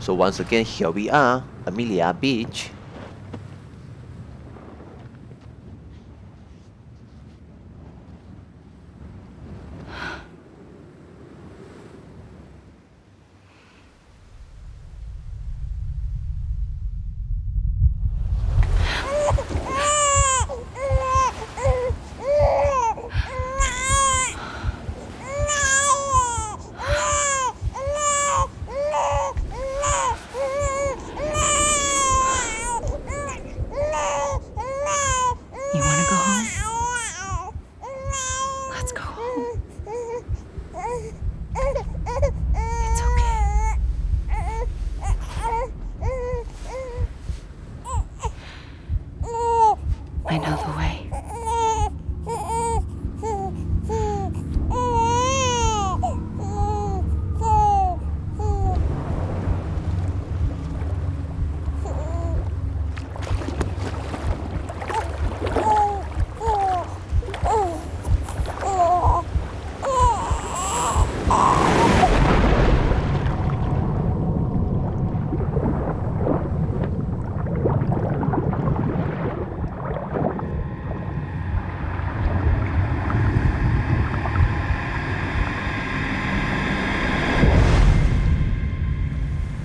So once again, here we are, Amelia Beach. You want to go home? Let's go home. It's okay. I know the way.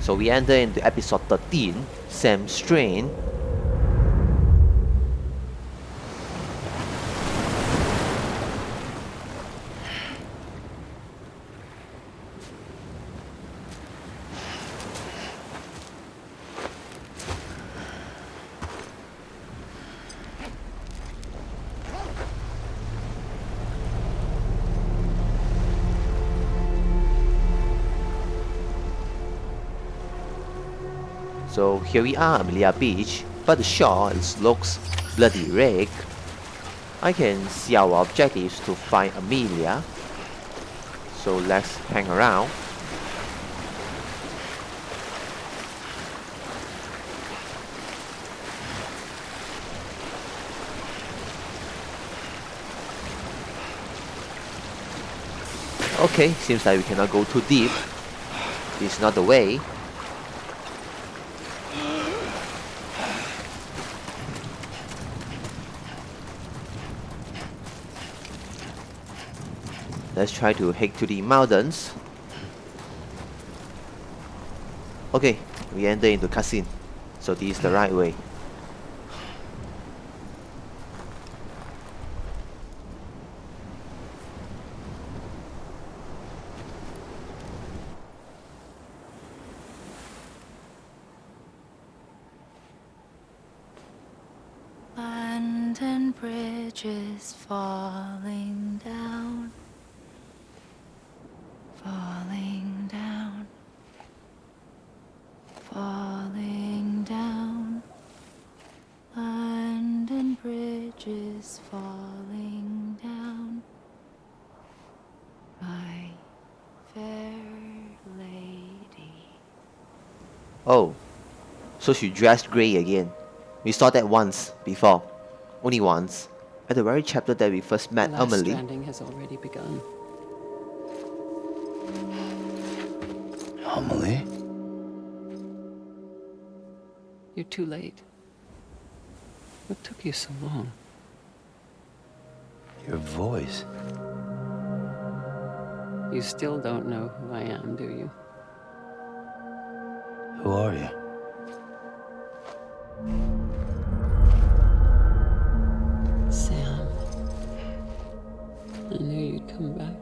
So we enter into episode 13, Sam Strain. So here we are, Amelia Beach, but the shore looks bloody red. I can see our objective is to find Amelia. So let's hang around. Okay, seems like we cannot go too deep. This is not the way. Let's try to hike to the mountains. Okay, we enter into cutscene. So this is the right way. London Bridge is falling down. Falling down. Falling down. London Bridge is falling down. My fair lady. Oh, so she dressed grey again. We saw that once before. Only once. At the very chapter that we first met The last Amelie. stranding has already begun. Amelie? You're too late. What took you so long? Your voice. You still don't know who I am, do you? Who are you? Sam. I knew you'd come back.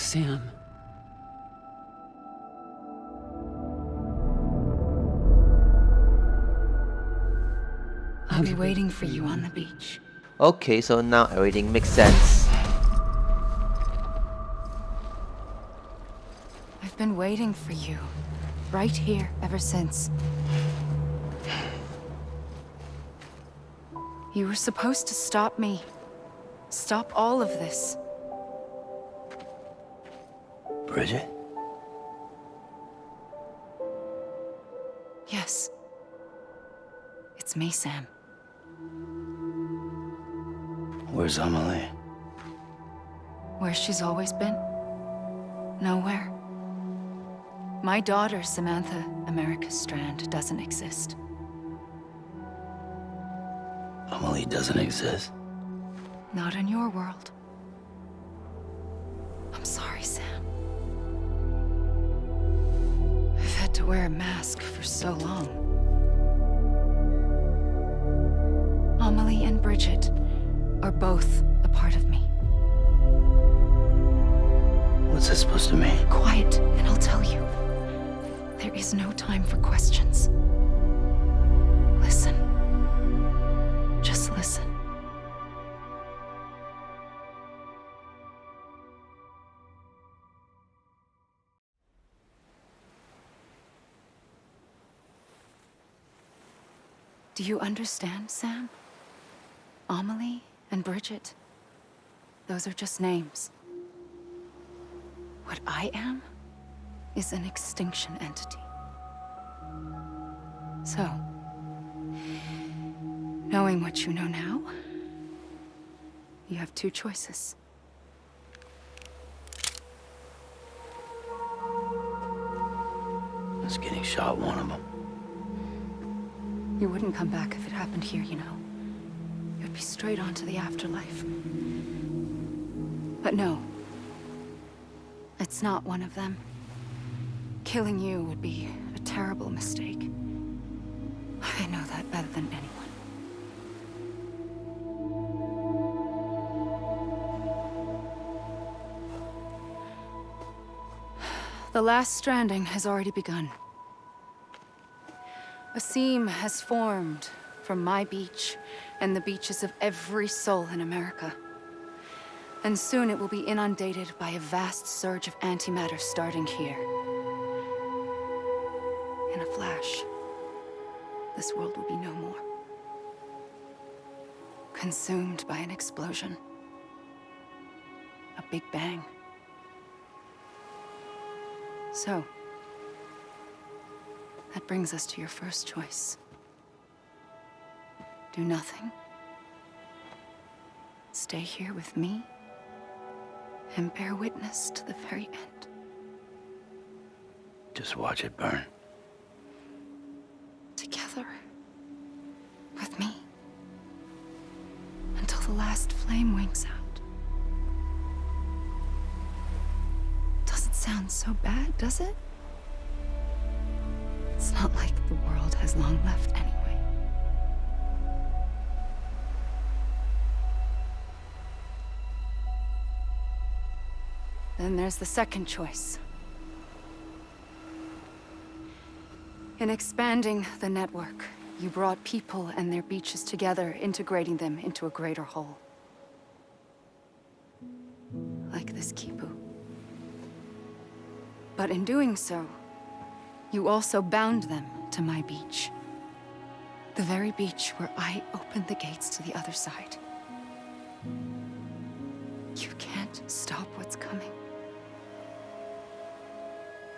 Sam. I'll be waiting for you on the beach. Okay, so now everything makes sense. I've been waiting for you, right here, ever since. You were supposed to stop me. Stop all of this. Bridget? Yes. It's me, Sam. Where's Amelie? Where she's always been. Nowhere. My daughter, Samantha America Strand, doesn't exist. Amelie doesn't exist. Not in your world. I'm sorry, Sam. I've had to wear a mask for so long. Amelie and Bridget are both a part of me. What's that supposed to mean? Quiet, and I'll tell you. There is no time for questions. Listen. Just listen. Do you understand, Sam? Amelie and Bridget, those are just names. What I am is an extinction entity. So, knowing what you know now, you have two choices. Is getting shot one of them? You wouldn't come back if it happened here, you know. You'd be straight on to the afterlife. But no. It's not one of them. Killing you would be a terrible mistake. I know that better than anyone. The last stranding has already begun. A seam has formed from my beach and the beaches of every soul in America. And soon it will be inundated by a vast surge of antimatter starting here. In a flash, this world will be no more. Consumed by an explosion. A big bang. So, that brings us to your first choice. Do nothing. Stay here with me. And bear witness to the very end. Just watch it burn. Together. With me. Until the last flame winks out. Doesn't sound so bad, does it? It's not like the world has long left anyway. Then there's the second choice. In expanding the network, you brought people and their beaches together, integrating them into a greater whole. Like this Kipu. But in doing so, you also bound them to my beach. The very beach where I opened the gates to the other side. You can't stop what's coming.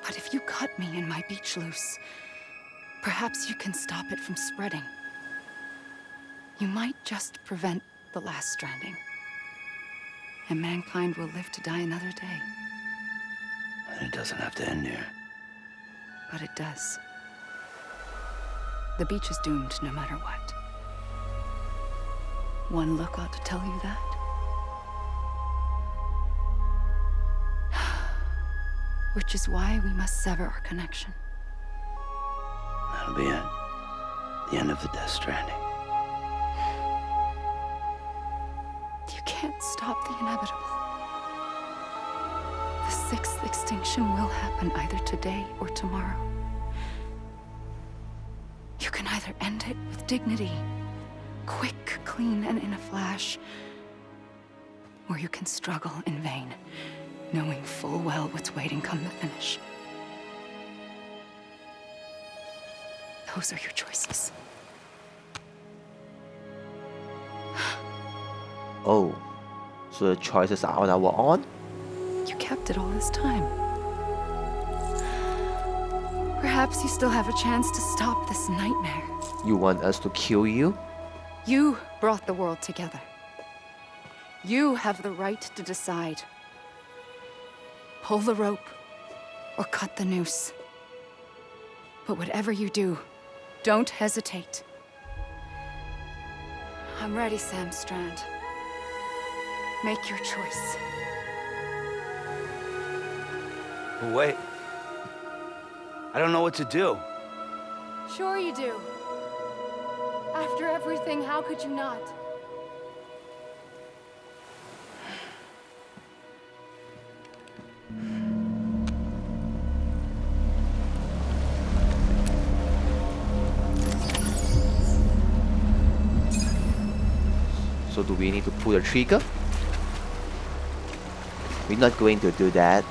But if you cut me and my beach loose, perhaps you can stop it from spreading. You might just prevent the last stranding. And mankind will live to die another day. And it doesn't have to end here. But it does. The beach is doomed no matter what. One look ought to tell you that. Which is why we must sever our connection. That'll be it. The end of the Death Stranding. You can't stop the inevitable. The sixth extinction will happen either today or tomorrow. You can either end it with dignity, quick, clean, and in a flash, or you can struggle in vain, knowing full well what's waiting come the finish. Those are your choices. Oh, so the choices are now on? You kept it all this time. Perhaps you still have a chance to stop this nightmare. You want us to kill you? You brought the world together. You have the right to decide. Pull the rope or cut the noose. But whatever you do, don't hesitate. I'm ready, Sam Strand. Make your choice. Wait. I don't know what to do. Sure you do. After everything, how could you not? So do we need to pull the trigger? We're not going to do that.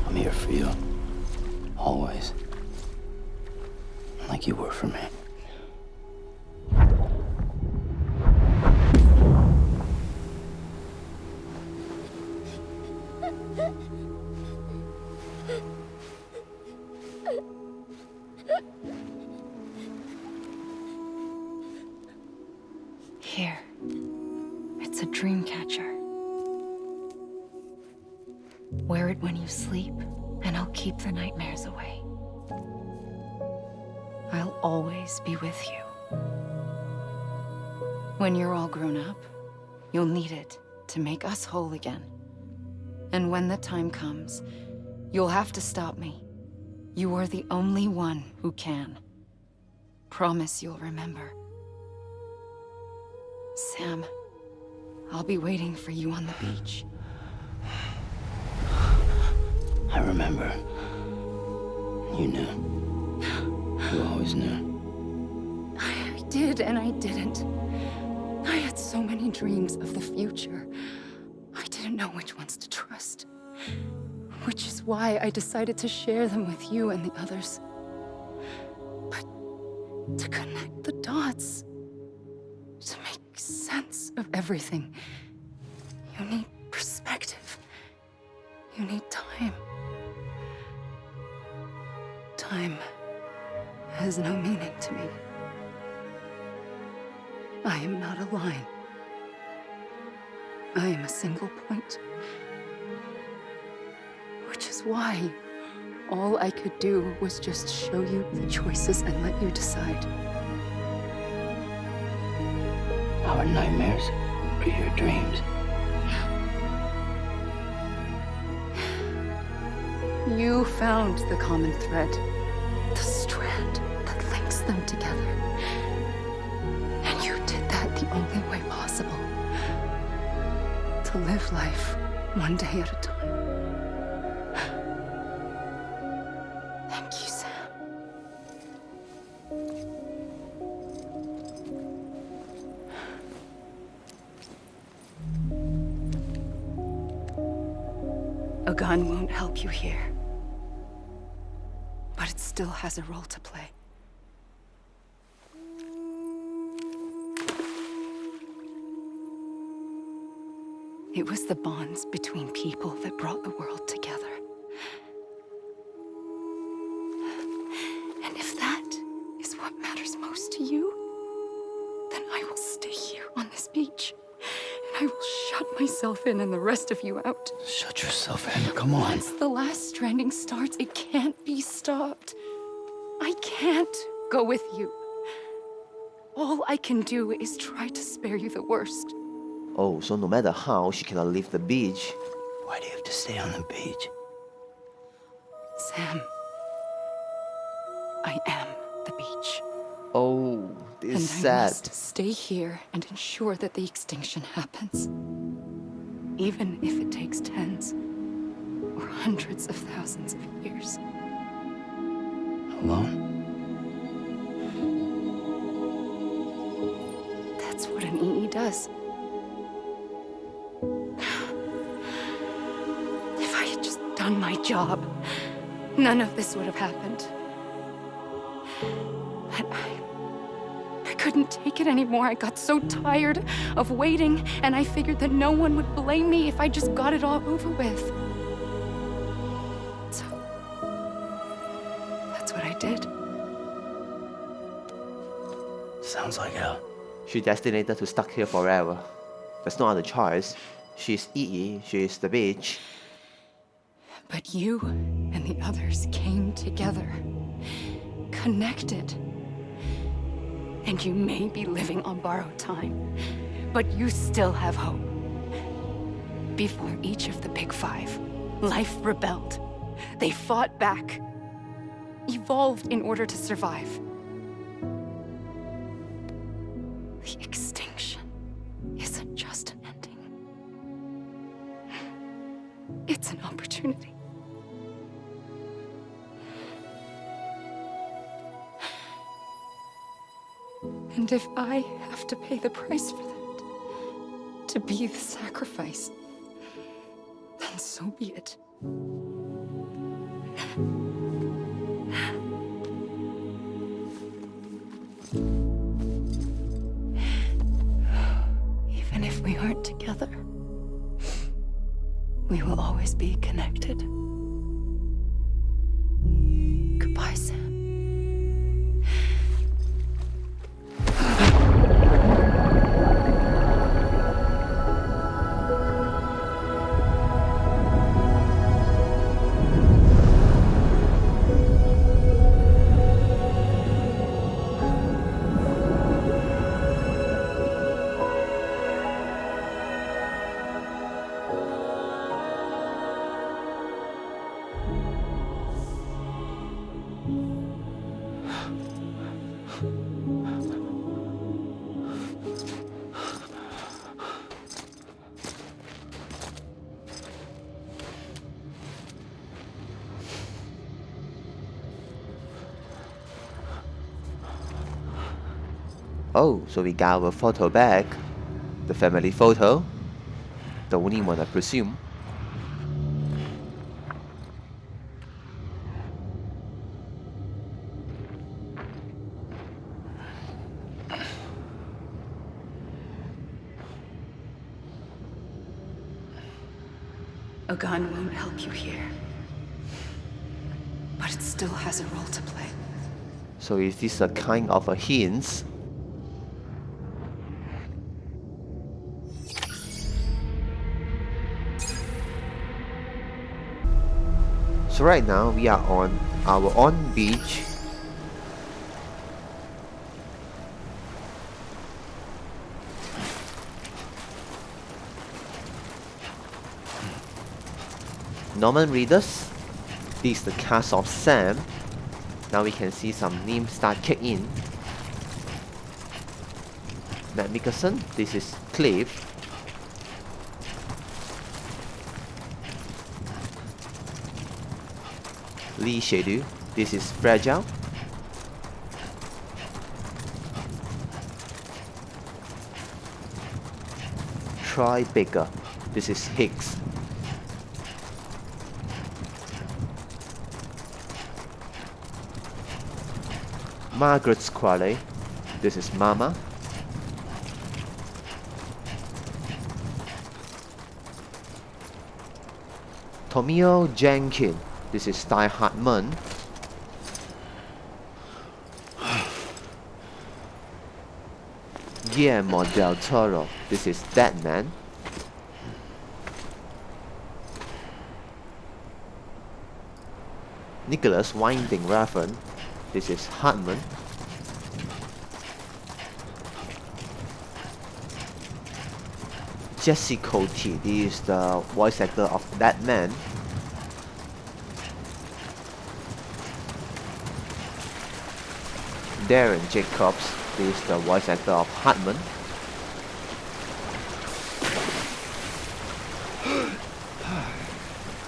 I'm here for you. Always. Like you were for me. Here. It's a dream catcher. Wear it when you sleep, and I'll keep the nightmares away. I'll always be with you. When you're all grown up, you'll need it to make us whole again. And when the time comes, you'll have to stop me. You are the only one who can. Promise you'll remember. Sam, I'll be waiting for you on the beach. I remember. You knew. You always knew. I did and I didn't. I had so many dreams of the future. I didn't know which ones to trust. Which is why I decided to share them with you and the others. But to connect the dots, to make sense of everything, you need perspective. You need time. Time has no meaning to me. I am not a line. I am a single point. Which is why all I could do was just show you the choices and let you decide. Our nightmares are your dreams. You found the common thread, the strand that links them together. And you did that the only way possible. To live life one day at a time. Thank you, Sam. A gun won't help you here. But it still has a role to play. It was the bonds between people that brought the world together. And if that is what matters most to you, then I will stay here on this beach. And I will shut myself in and the rest of you out. Shut yourself in. Come on. Once the last stranding starts, it can't be stopped. I can't go with you. All I can do is try to spare you the worst. Oh, so no matter how, she cannot leave the beach. Why do you have to stay on the beach? Sam, I am the beach. Oh, this And is I sad. must stay here and ensure that the extinction happens. Even if it takes tens or hundreds of thousands of years. Alone? That's what an EE does. If I had just done my job, none of this would have happened. But I couldn't take it anymore. I got so tired of waiting, and I figured that no one would blame me if I just got it all over with. So, that's what I did. Sounds like hell. She's destined to stuck here forever. There's no other choice. She's EE, she's the beach. But you and the others came together, connected. And you may be living on borrowed time, but you still have hope. Before each of the Big Five, life rebelled. They fought back, evolved in order to survive. The extinction isn't just an ending. It's an opportunity. And if I have to pay the price for that, to be the sacrifice, then so be it. Even if we aren't together, we will always be connected. Goodbye, Sam. Oh, so we got our photo back. The family photo. The only one, I presume. A gun won't help you here. But it still has a role to play. So is this a kind of a hint? So right now we are on our own beach. Normal readers, this is the cast of Sam. Now we can see some names start kick in. Matt Mickelson, this is Cliff. Lee Shedu, this is Fragile. Troy Baker, this is Higgs. Margaret Squally, this is Mama. Tomio Jenkins, this is Die Hartman. Guillermo del Toro, this is Deadman. Nicholas Winding Refn, this is Hartman. Jesse Cote, this is the voice actor of Deadman. Darren Jacobs, he is the voice actor of Hartman.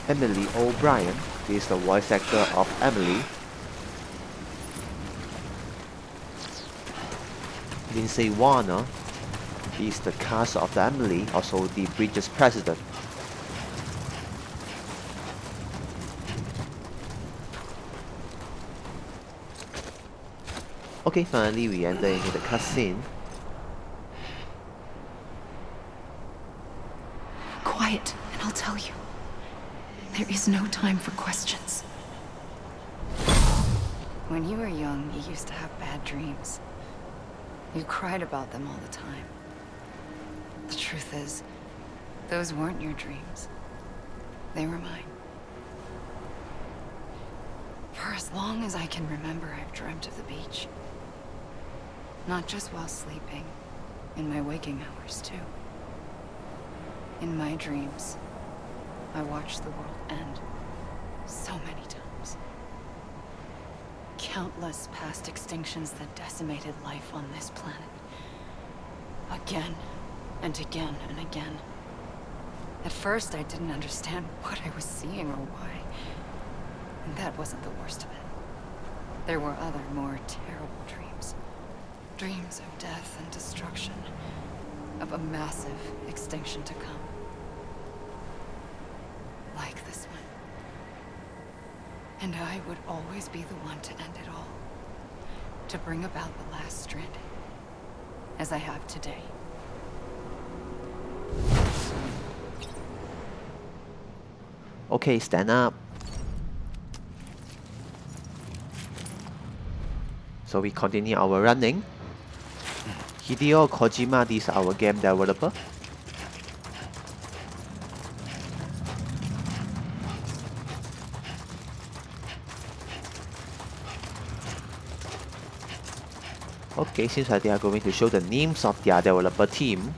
Emily O'Brien, he is the voice actor of Amelie. Lindsay Warner, he is the cast of the Amelie, also the Bridges president. Okay, finally we enter into the cutscene. Quiet, and I'll tell you. There is no time for questions. When you were young, you used to have bad dreams. You cried about them all the time. The truth is, those weren't your dreams. They were mine. For as long as I can remember, I've dreamt of the beach. Not just while sleeping, in my waking hours too. In my dreams, I watched the world end so many times. Countless past extinctions that decimated life on this planet. Again and again and again. At first, I didn't understand what I was seeing or why. And that wasn't the worst of it. There were other, more terrible dreams. Dreams of death and destruction. Of a massive extinction to come. Like this one. And I would always be the one to end it all. To bring about the last stranding. As I have today. Okay, stand up. So we continue our running. Hideo Kojima is our game developer. Okay, seems like they are going to show the names of their developer team.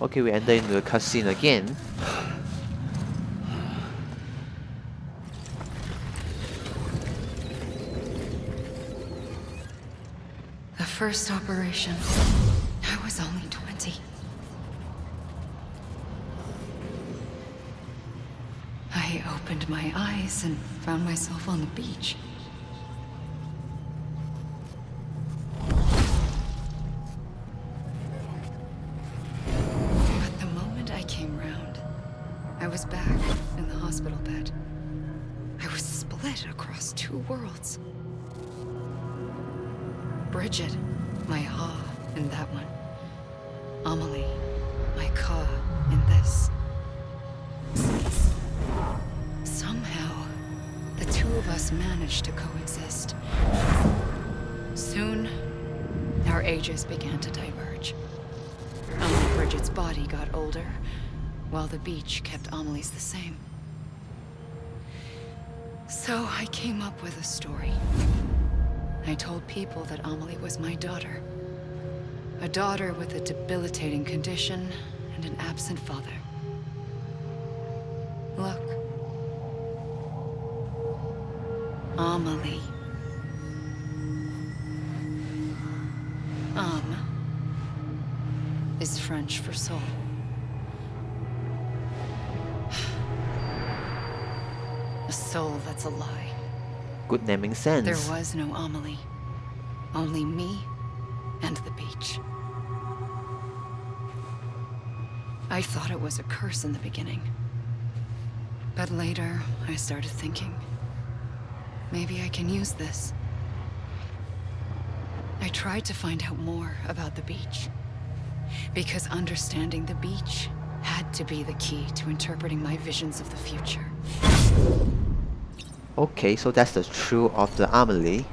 Okay, we enter into the cutscene again. The first operation, I was only 20. I opened my eyes and found myself on the beach. But the moment I came round, I was back in the hospital bed. I was split across two worlds. Bridget, my Ha in that one. Amelie, my Ka in this. Somehow, the two of us managed to coexist. Soon, our ages began to diverge. Bridget's body got older, while the beach kept Amelie's the same. So I came up with a story. I told people that Amelie was my daughter. A daughter with a debilitating condition and an absent father. Look. Amelie. Is French for soul. A soul that's a lie. Good naming sense. There was no Amelie. Only me and the beach. I thought it was a curse in the beginning. But later, I started thinking, maybe I can use this. I tried to find out more about the beach. Because understanding the beach had to be the key to interpreting my visions of the future. Okay, so that's the truth of the Amelie.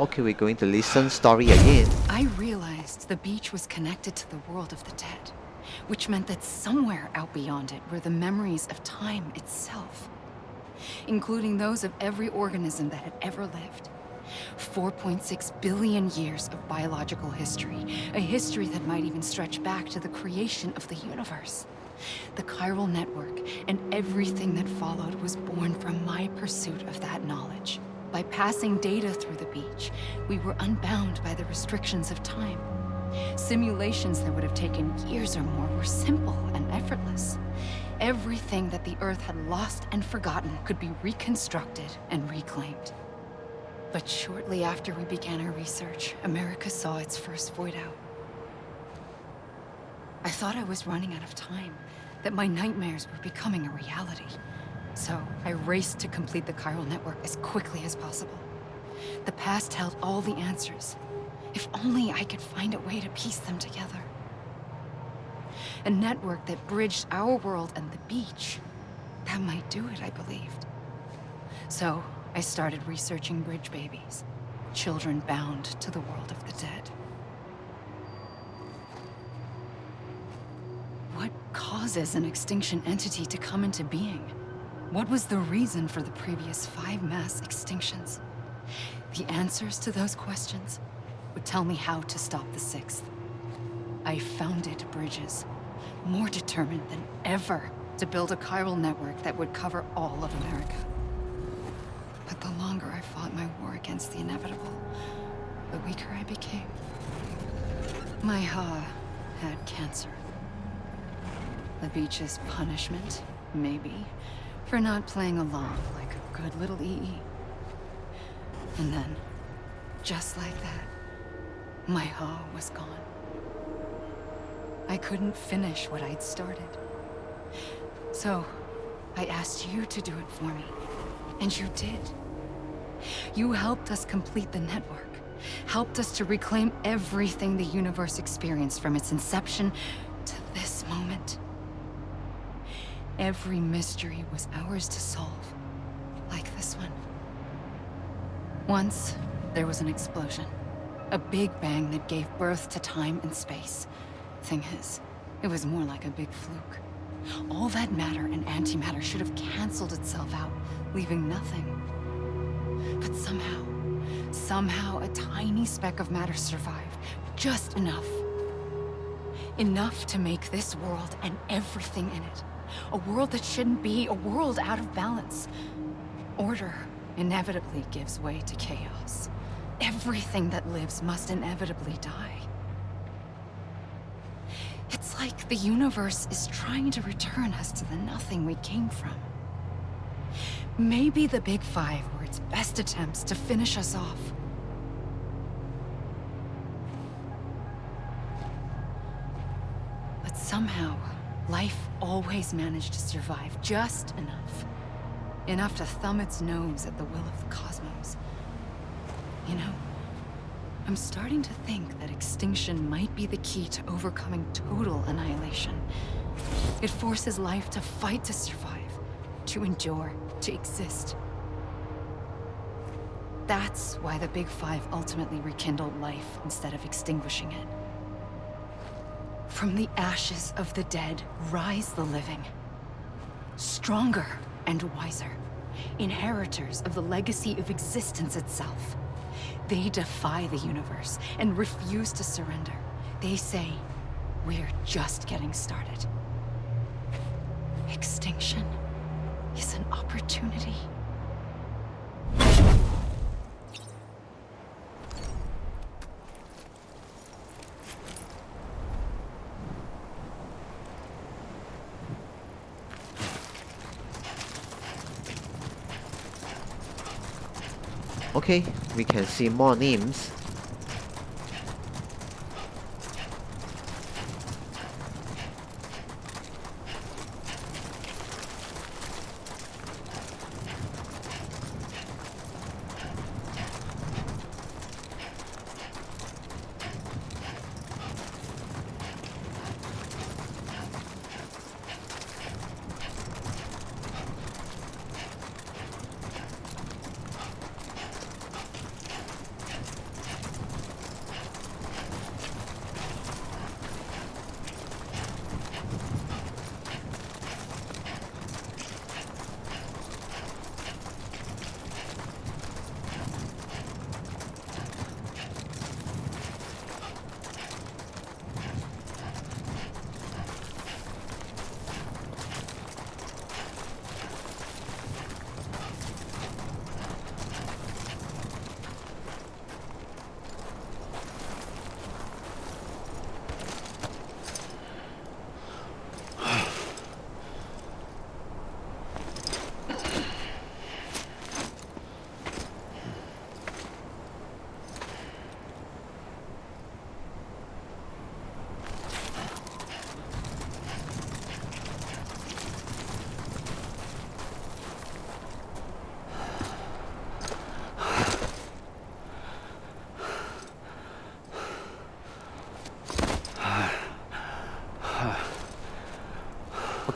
Okay, we're going to listen story again. I realized the beach was connected to the world of the dead, which meant that somewhere out beyond it were the memories of time itself, including those of every organism that had ever lived. 4.6 billion years of biological history, a history that might even stretch back to the creation of the universe. The chiral network and everything that followed was born from my pursuit of that knowledge. By passing data through the beach, we were unbound by the restrictions of time. Simulations that would have taken years or more were simple and effortless. Everything that the Earth had lost and forgotten could be reconstructed and reclaimed. But shortly after we began our research, America saw its first void out. I thought I was running out of time, that my nightmares were becoming a reality. So I raced to complete the chiral network as quickly as possible. The past held all the answers. If only I could find a way to piece them together. A network that bridged our world and the beach. That might do it, I believed. So I started researching bridge babies, children bound to the world of the dead. What causes an extinction entity to come into being? What was the reason for the previous 5 mass extinctions? The answers to those questions would tell me how to stop the 6th. I founded bridges, more determined than ever to build a chiral network that would cover all of America. But the longer I fought my war against the inevitable, the weaker I became. My Ha had cancer. The beach's punishment, maybe, for not playing along like a good little EE. And then, just like that, my Ha was gone. I couldn't finish what I'd started. So, I asked you to do it for me, and you did. You helped us complete the network. Helped us to reclaim everything the universe experienced from its inception to this moment. Every mystery was ours to solve, like this one. Once, there was an explosion. A big bang that gave birth to time and space. Thing is, it was more like a big fluke. All that matter and antimatter should have canceled itself out, leaving nothing. But somehow a tiny speck of matter survived. Just enough. Enough to make this world and everything in it. A world that shouldn't be, a world out of balance. Order inevitably gives way to chaos. Everything that lives must inevitably die. It's like the universe is trying to return us to the nothing we came from. Maybe the Big Five were its best attempts to finish us off. But somehow, life always managed to survive just enough. Enough to thumb its nose at the will of the cosmos. You know, I'm starting to think that extinction might be the key to overcoming total annihilation. It forces life to fight to survive, to endure, to exist. That's why the Big Five ultimately rekindled life instead of extinguishing it. From the ashes of the dead rise the living. Stronger and wiser. Inheritors of the legacy of existence itself. They defy the universe and refuse to surrender. They say, we're just getting started. Extinction is an opportunity. Okay, we can see more names.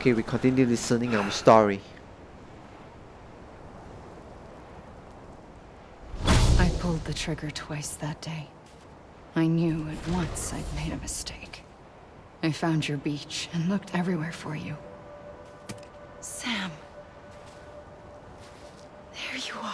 Okay, we continue listening our story. I pulled the trigger twice that day. I knew at once I'd made a mistake. I found your beach and looked everywhere for you. Sam. There you are.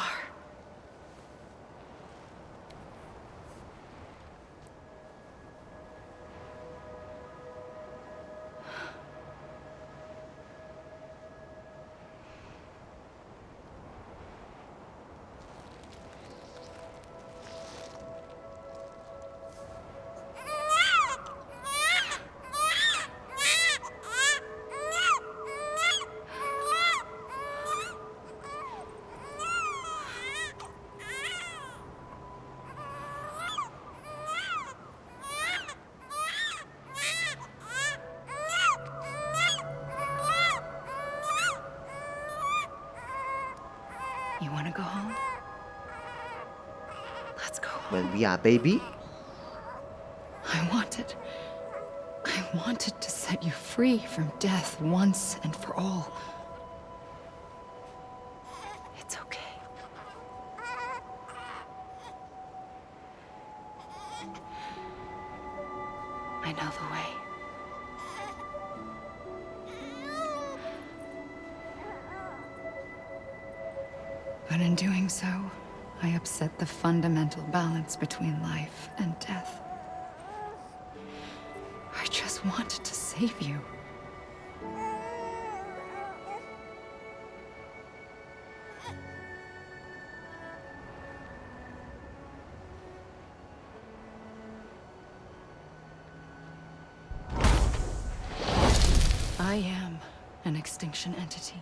You want to go home? when we are baby? I wanted to set you free from death once and for all. It's okay. I know the way. But in doing so, I upset the fundamental balance between life and death. I just wanted to save you. I am an extinction entity.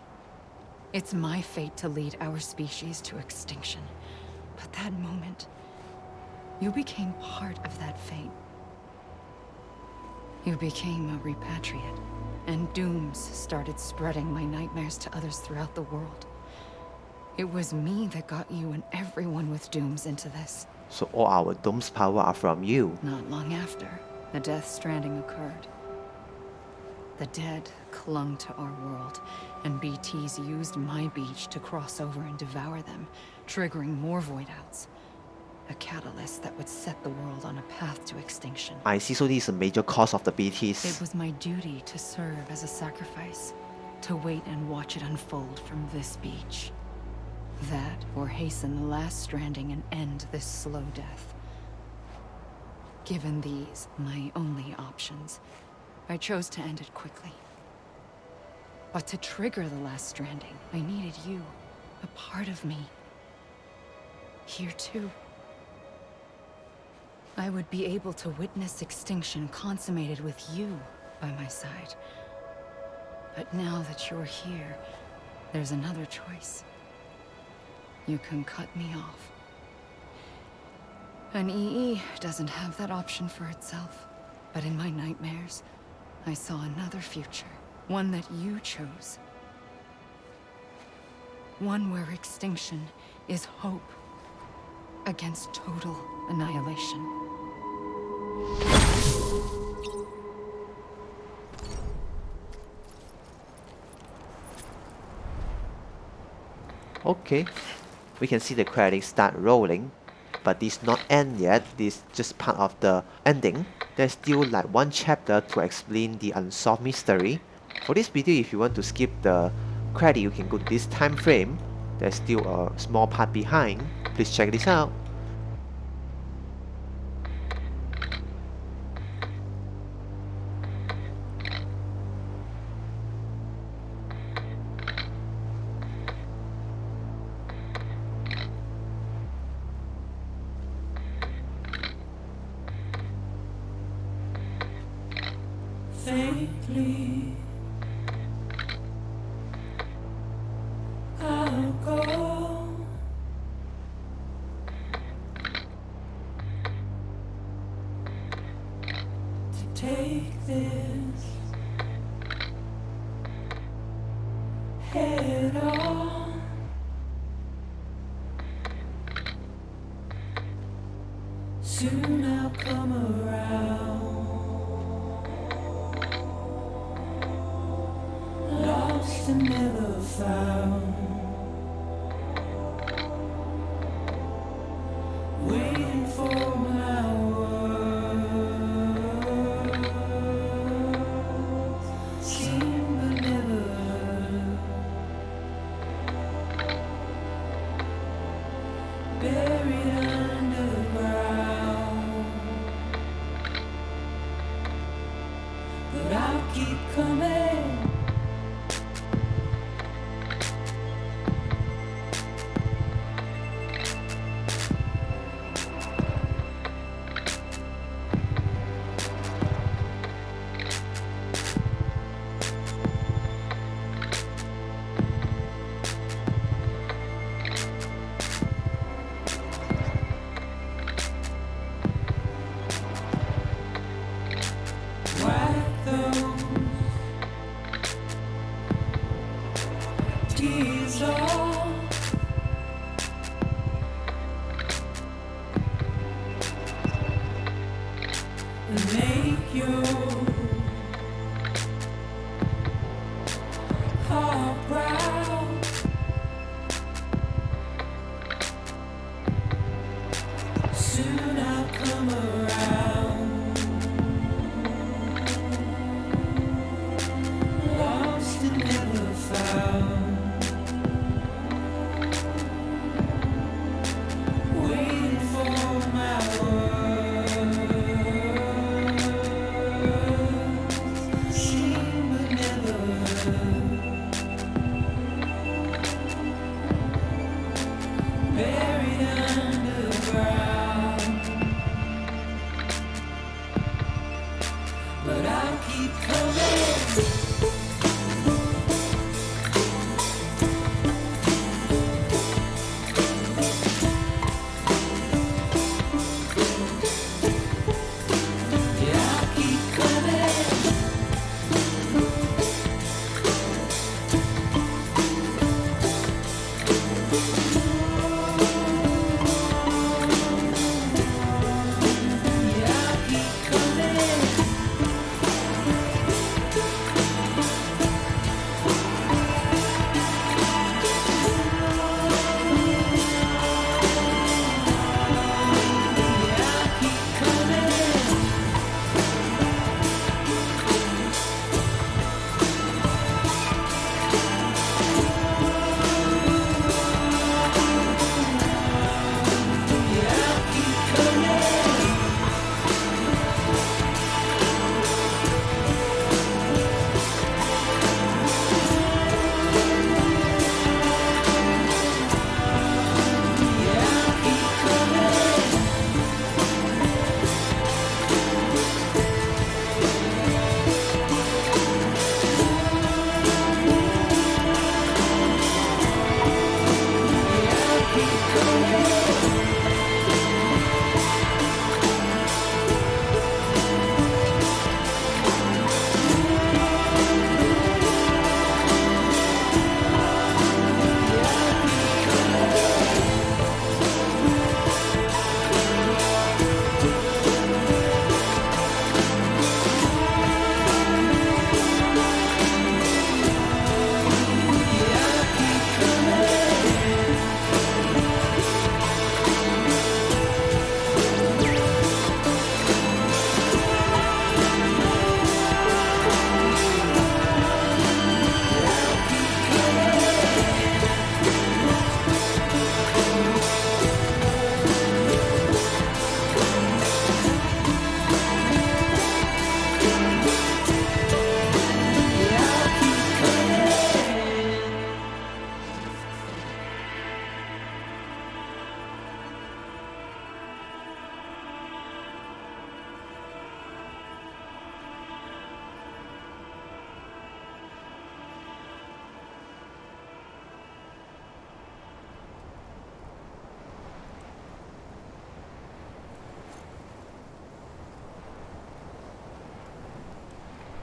It's my fate to lead our species to extinction. But that moment, you became part of that fate. You became a repatriate, and dooms started spreading my nightmares to others throughout the world. It was me that got you and everyone with dooms into this. So all our doom's power are from you. Not long after, the Death Stranding occurred. The dead clung to our world, and BTs used my beach to cross over and devour them, triggering more void outs. A catalyst that would set the world on a path to extinction. I see, so this is a major cause of the It BTs. was my duty to serve as a sacrifice, to wait and watch it unfold from this beach. That, or hasten the last stranding and end this slow death. Given these, my only options, I chose to end it quickly. But to trigger the last stranding, I needed you, a part of me. Here too. I would be able to witness extinction consummated with you by my side. But now that you're here, there's another choice. You can cut me off. An EE doesn't have that option for itself. But in my nightmares, I saw another future. One that you chose. One where extinction is hope against total annihilation. Okay, we can see the credits start rolling, but this not end yet. This just part of the ending. There's still like one chapter to explain the unsolved mystery. For this video, if you want to skip the credit, you can go to this time frame. There's still a small part behind. Please check this out. Faintly, I'll go to take this head on. Soon I'll come around. Lost and never found. Waiting for my words. Seen but never heard. Buried underground. But I'll keep coming. buried underground. But I'll keep coming.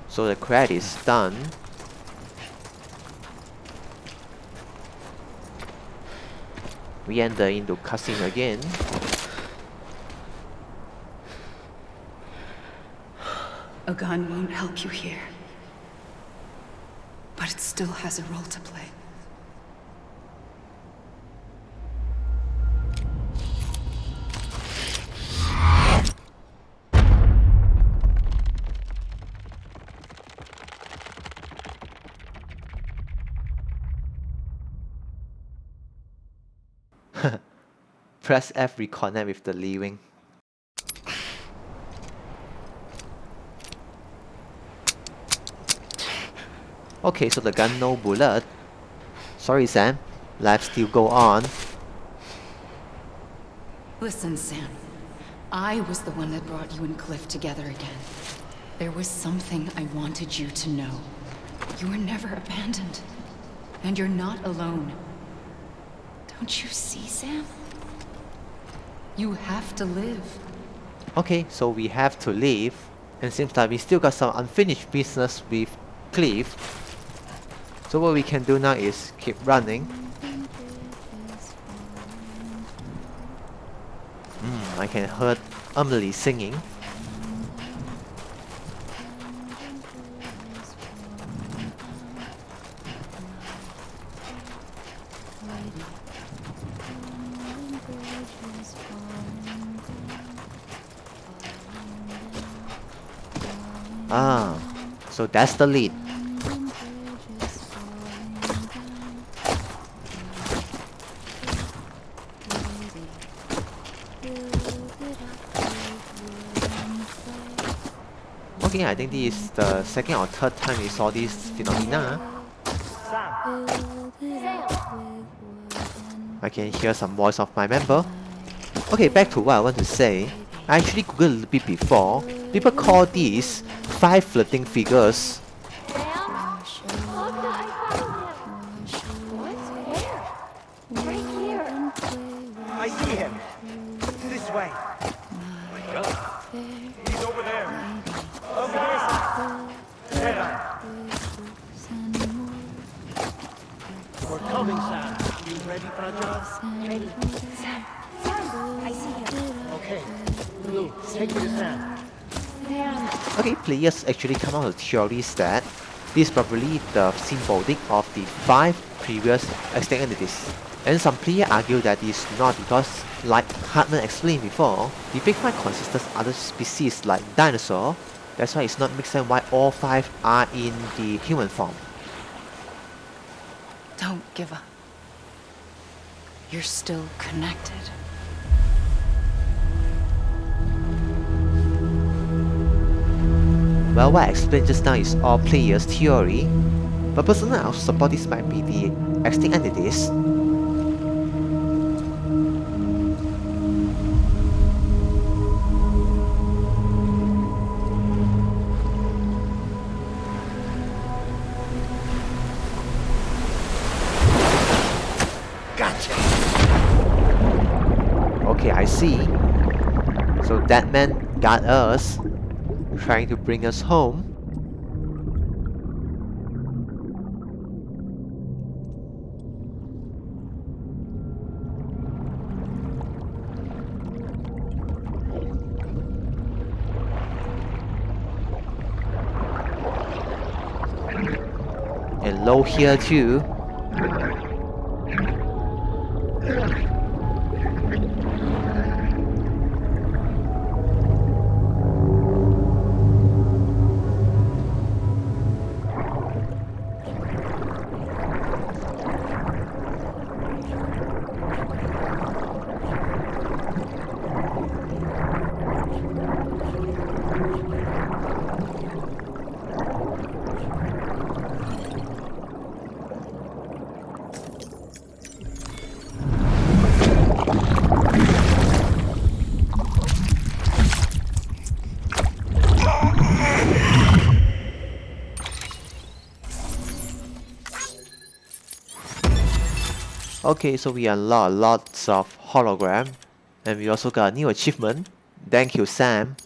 So the credits done. We enter into cutscene again. A gun won't help you here. But it still has a role to play. Press F reconnect with the leaving. Okay, so the gun no bullet. Sorry Sam, life still go on. Listen, Sam. I was the one that brought you and Cliff together again. There was something I wanted you to know. You were never abandoned. And you're not alone. Don't you see, Sam? You have to live. Okay, so we have to leave. And seems like we still got some unfinished business with Cliff. So what we can do now is keep running. I can hear Amelie singing. Ah, so that's the lead. Okay, I think this is the second or third time we saw this phenomena. I can hear some voice of my member. Okay, back to what I want to say. I actually googled a little bit before. People call these 5 floating figures. Sam? Look, I found him. What? Where? Right here. I see him. This way. My God. He's over there. Over there, Sam. Head on. We're coming, Sam. You ready, Fragile? Ready. Sam, I see him. Okay. Blue, take me to Sam. Sam. Okay, players actually come out with theories that this is probably the symbolic of the 5 previous extinct entities. And some players argue that it's not because, like Hartman explained before, the Big Five consists of other species like dinosaur. That's why it's not makes sense why all 5 are in the human form. Don't give up. You're still connected. Well, what I explained just now is all players' theory, but personally I also support this might be the extinct entities. Gotcha. Okay, I see. So that man got us, trying to bring us home. And low here too. Okay, so we unlocked lots of hologram, and we also got a new achievement. Thank you, Sam.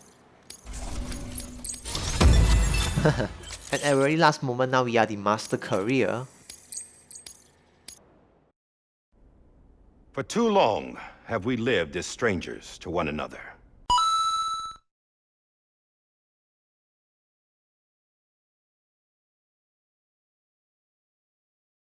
And at the very last moment, now we are the master career. For too long have we lived as strangers to one another.